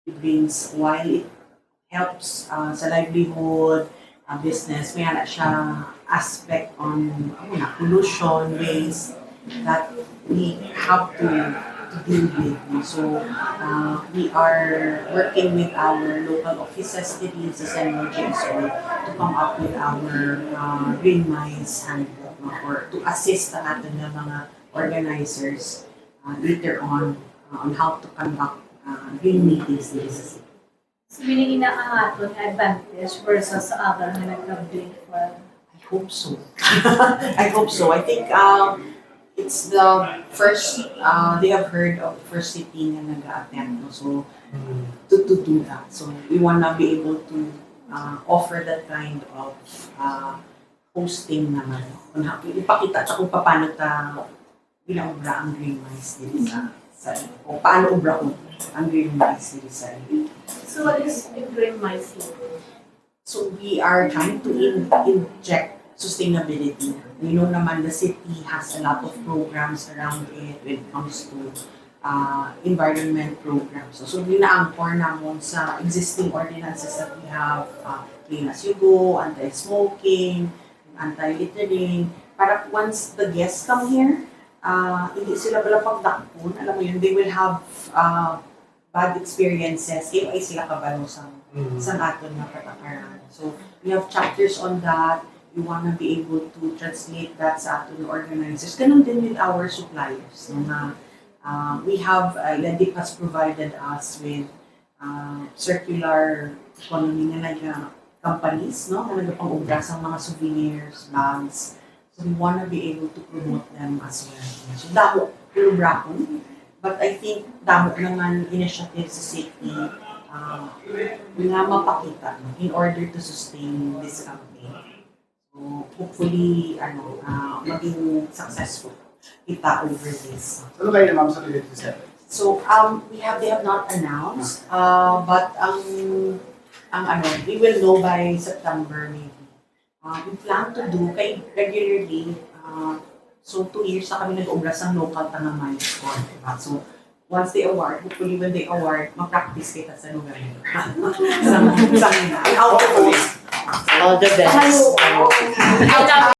brings while it helps sa livelihood, business, may ana siya aspect on pollution, waste that we have to deal with. So we are working with our local offices dito sa Senro GSO to come up with our Green Minds handbook or to assist ang ating mga organizers later on how to conduct green meetings dito sa city. So, meaning inaangaton advantage versus sa other na nag-update for? I hope so. I hope so. I think it's the first, they have heard of the first city na nag-attend. No? So, to do that. So, we wanna be able to offer that kind of hosting naman. Ipakita sa kung paano ginaubra ang Green Minds dito sa o paano ubra ko ang Green Minds dito sa So, what is the Green Minds? So we are trying to inject sustainability. We know naman the city has a lot of programs around it when it comes to environment programs. So gina-anchor namon sa existing ordinances that we have, Clean As You Go, anti-smoking, anti-littering, para once the guests come here, hindi sila pala pagdakpon, alam mo yun, they will have bad experiences, ay sila kabalo sa aton na patakaran. So, we have chapters on that. We want to be able to translate that sa aton organizers. Ganun din with our suppliers. We have, LEDIP has provided us with circular economy na companies, no? Na nagpang-ubra sa mga souvenirs, bags. So, we want to be able to promote them as well. So, damo, puro bracon. But I think damo naman initiative sa city nga mapakita in order to sustain this campaign. So hopefully maging successful kita over this. Ano kayo na ma'am sa 2027? So they have not announced but we will know by September maybe. We plan to do regularly so 2 years na kami nag-obra sa local Tangamay score. Diba? So, once they award, hopefully when they award, mag-practice kita sa lugar nila. Sa mga, out of All the best.